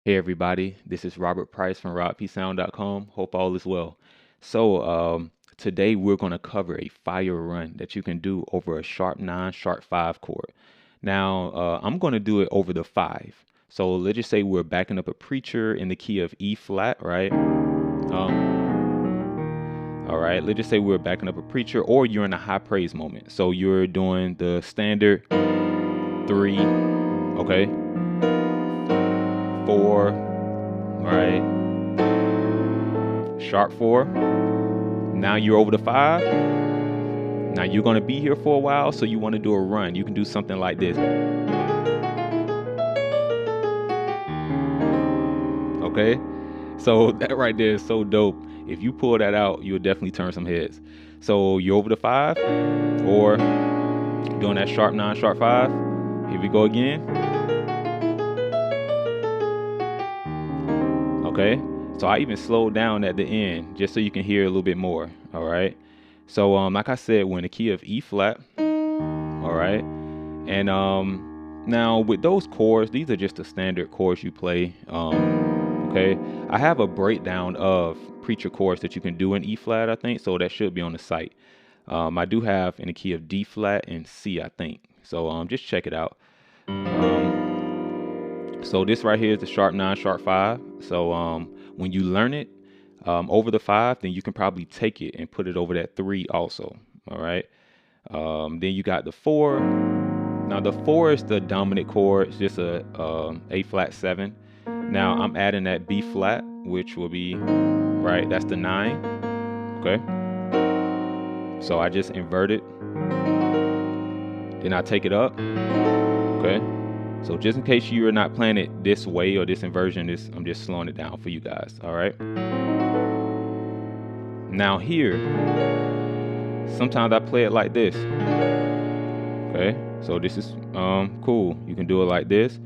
Hey everybody, this is Robert Price from rodpsound.com. Hope all is well. Today we're going to cover a fire run that you can do over a sharp 9, sharp 5 chord. Now, I'm going to do it over the 5. So let's just say we're backing up a preacher in the key of E flat, right? All right, let's just say we're backing up a preacher or you're in a high praise moment. So you're doing the standard 3, okay, 4, right, sharp 4. Now you're over the 5. Now you're going to be here for a while, so you want to do a run. You can do something like this. Okay? So that right there is so dope. If you pull that out, you'll definitely turn some heads. So you're over the 5 or doing that sharp 9, sharp 5. Here we go again. Okay? So I even slowed down at the end just so you can hear a little bit more. All right? So like I said, we're in the key of E flat. All right? And now with those chords, these are just the standard chords you play. Okay, I have a breakdown of preacher chords that you can do in E flat, I think, so that should be on the site. I do have in the key of D flat and C, I think. So just check it out. So this right here is the sharp 9, sharp 5. So when you learn it over the 5, then you can probably take it and put it over that 3 also. All right. Then you got the 4. Now the 4 is the dominant chord. It's just A flat 7. Now I'm adding that B flat, which will be, right, that's the 9. Okay. So I just invert it. Then I take it up. Okay. So just in case you're not playing it this way or this inversion, I'm just slowing it down for you guys. All right. Now here, sometimes I play it like this. Okay. So this is cool. You can do it like this.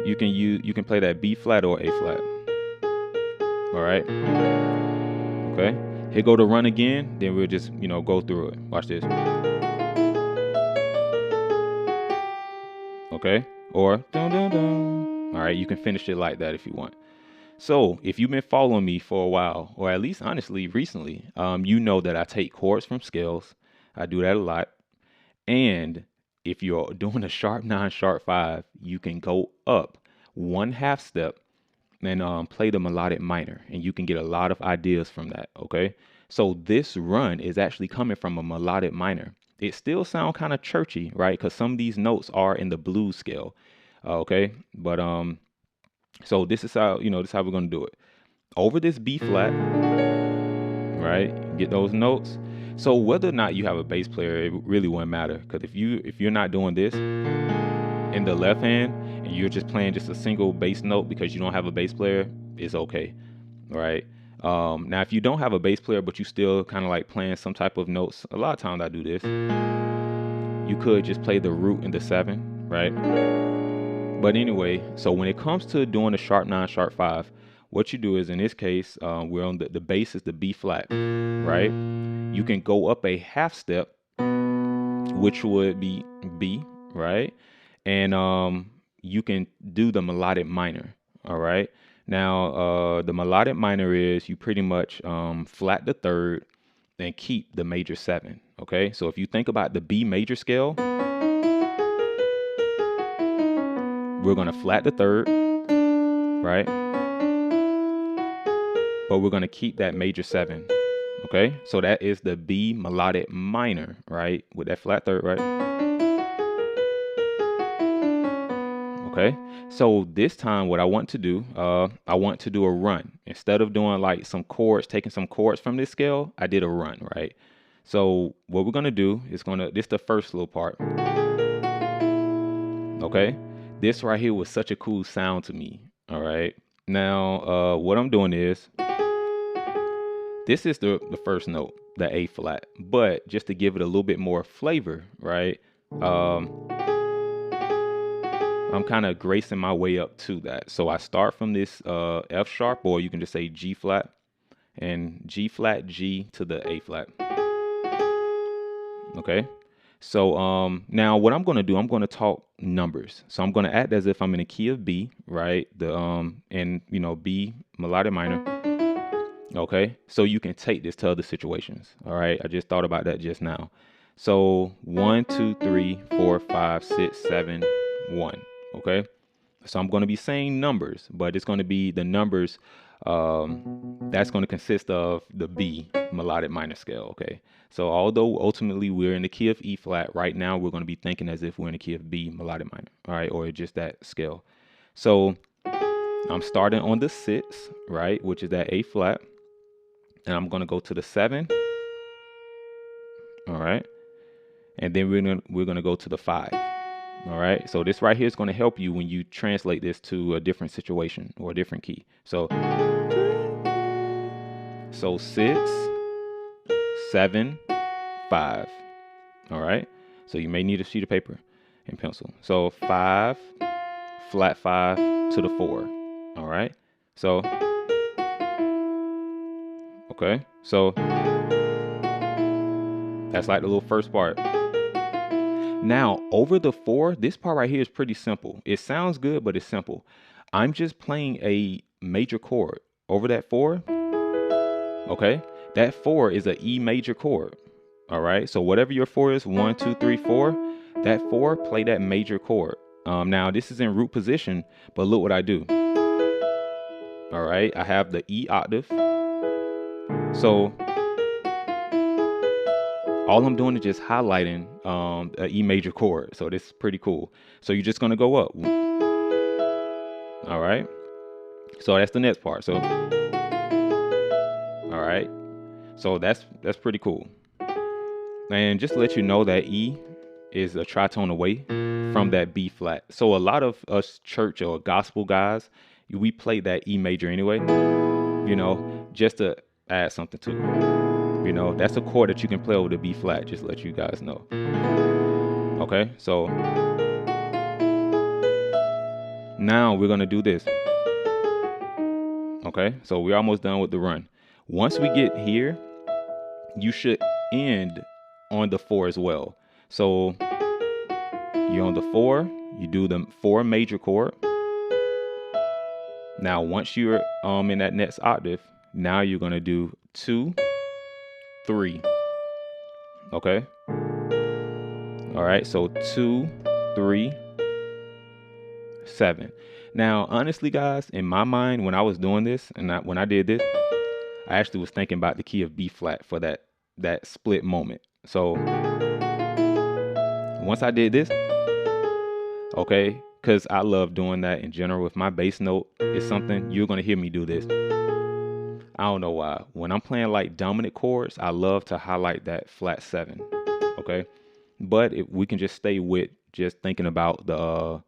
You can play that B flat or A flat. All right. Okay. Here go the run again. Then we'll just go through it. Watch this. Okay. Or dun dun dun. All right. You can finish it like that if you want. So if you've been following me for a while, or at least honestly recently, you know that I take chords from scales. I do that a lot. And if you're doing a sharp 9, sharp 5, you can go up 1/2 step and play the melodic minor, and you can get a lot of ideas from that. Okay, so this run is actually coming from a melodic minor. It still sounds kind of churchy, right? Because some of these notes are in the blues scale. Okay, but so this is how this is how we're gonna do it. Over this B flat, right? Get those notes. So whether or not you have a bass player, it really wouldn't matter. Because if you're not doing this in the left hand and you're just playing just a single bass note because you don't have a bass player, it's okay, right? Now if you don't have a bass player but you still kind of like playing some type of notes, a lot of times I do this. You could just play the root in the 7, right? But anyway, so when it comes to doing a sharp 9, sharp 5, what you do is, in this case, we're on the bass is the B flat, right? You can go up a 1/2 step, which would be B, right? And you can do the melodic minor. All right. Now the melodic minor is you pretty much flat the 3rd and keep the major 7. Okay. So if you think about the B major scale, we're gonna flat the 3rd, right? But we're gonna keep that major 7. Okay. So that is the B melodic minor, right? With that flat 3rd, right? Okay, so this time what I want to do, I want to do a run. Instead of doing like some chords, taking some chords from this scale, I did a run, right? So what we're gonna do is this is the first little part. Okay, this right here was such a cool sound to me. All right, now what I'm doing is, this is the first note, the A flat, but just to give it a little bit more flavor, right? I'm kind of gracing my way up to that. So I start from this F sharp, or you can just say G flat, and G flat, G to the A flat. Okay. So now what I'm going to do, I'm going to talk numbers. So I'm going to act as if I'm in a key of B, right? And B melodic minor. Okay, so you can take this to other situations. All right, I just thought about that just now. So 1, 2, 3, 4, 5, 6, 7, 1. Okay, so I'm going to be saying numbers, but it's going to be the numbers that's going to consist of the B melodic minor scale. Okay, so although ultimately we're in the key of E flat, right now we're going to be thinking as if we're in the key of B melodic minor. All right, or just that scale. So I'm starting on the 6, right, which is that A flat. And I'm going to go to the 7. All right. And then we're going to go to the 5. All right. So this right here is going to help you when you translate this to a different situation or a different key. So 6, 7, 5. All right. So you may need a sheet of paper and pencil. So 5, flat 5 to the 4. All right. So okay, so that's like the little first part. Now, over the 4, this part right here is pretty simple. It sounds good, but it's simple. I'm just playing a major chord over that 4. Okay, that 4 is an E major chord. All right, so whatever your 4 is, 1, 2, 3, 4, that 4, play that major chord. Now, this is in root position, but look what I do. All right, I have the E octave. So all I'm doing is just highlighting an E major chord. So this is pretty cool. So you're just going to go up. All right. So that's the next part. So, all right. So that's pretty cool. And just to let you know that E is a tritone away from that B flat. So a lot of us church or gospel guys, we play that E major anyway, just to add something to it. That's a chord that you can play over the B flat, just to let you guys know. Okay, so now we're going to do this. Okay, so we're almost done with the run. Once we get here, you should end on the 4 as well. So you're on the 4, you do the 4 major chord. Now, once you're in that next octave, now you're going to do 2, 3. Okay. All right. So 2, 3, 7. Now, honestly, guys, in my mind, when I was doing this and when I did this, I actually was thinking about the key of B flat for that split moment. So once I did this, okay, because I love doing that in general. If my bass note is something, you're going to hear me do this. I don't know why. When I'm playing like dominant chords, I love to highlight that flat 7. Okay, but we can just stay with just thinking about the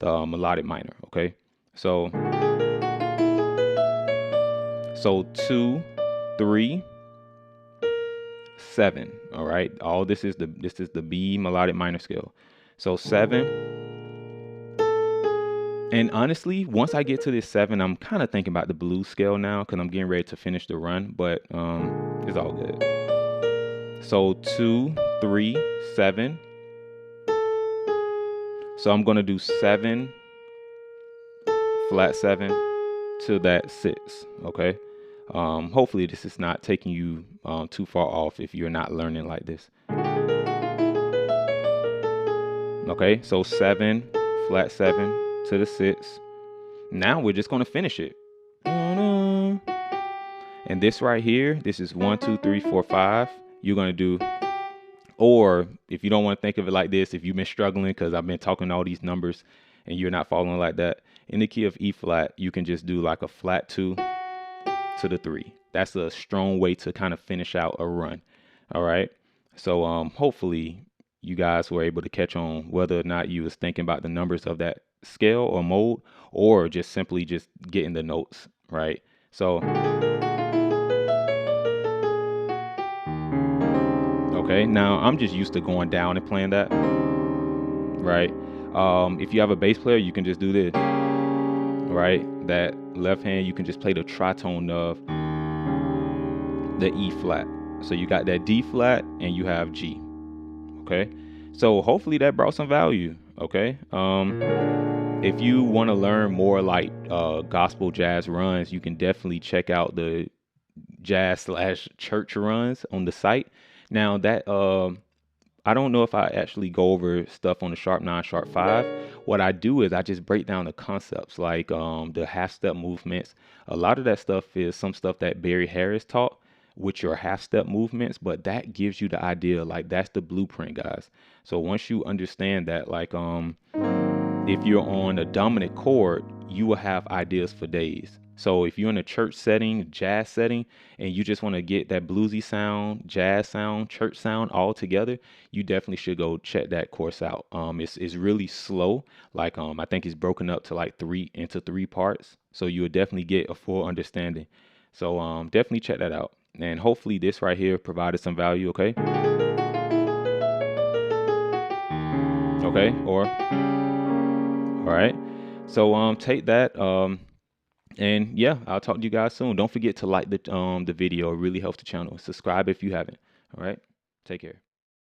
melodic minor. Okay, so 2, 3, 7. All right, all this is the B melodic minor scale. So 7. And honestly, once I get to this 7, I'm kind of thinking about the blues scale now because I'm getting ready to finish the run, but it's all good. So 2, 3, 7. So I'm going to do 7, flat 7 to that 6, okay? Hopefully this is not taking you too far off if you're not learning like this. Okay, so 7, flat 7. To the 6. Now we're just going to finish it. And this right here, this is 1, 2, 3, 4, 5. You're going to do, or if you don't want to think of it like this, if you've been struggling because I've been talking all these numbers and you're not following like that, in the key of E flat, you can just do like a flat 2 to the 3. That's a strong way to kind of finish out a run. All right. So hopefully you guys were able to catch on whether or not you was thinking about the numbers of that scale or mode, or just simply just getting the notes right. So okay, now I'm just used to going down and playing that, right? If you have a bass player, you can just do this, right? That left hand, you can just play the tritone of the E flat. So you got that D flat and you have G. Okay, So hopefully that brought some value. Okay. If you want to learn more like gospel jazz runs, you can definitely check out the jazz slash church runs on the site. Now that I don't know if I actually go over stuff on the sharp 9, sharp 5. What I do is I just break down the concepts like the half step movements. A lot of that stuff is some stuff that Barry Harris taught with your half step movements, but that gives you the idea, like that's the blueprint, guys. So once you understand that, like if you're on a dominant chord, you will have ideas for days. So if you're in a church setting, jazz setting, and you just want to get that bluesy sound, jazz sound, church sound all together, you definitely should go check that course out. It's really slow. Like I think it's broken up to like three parts, so you will definitely get a full understanding. So definitely check that out, and hopefully this right here provided some value. Okay, okay, or all right. So take that and yeah, I'll talk to you guys soon. Don't forget to like the video. It really helps the channel. Subscribe if you haven't. All right. Take care.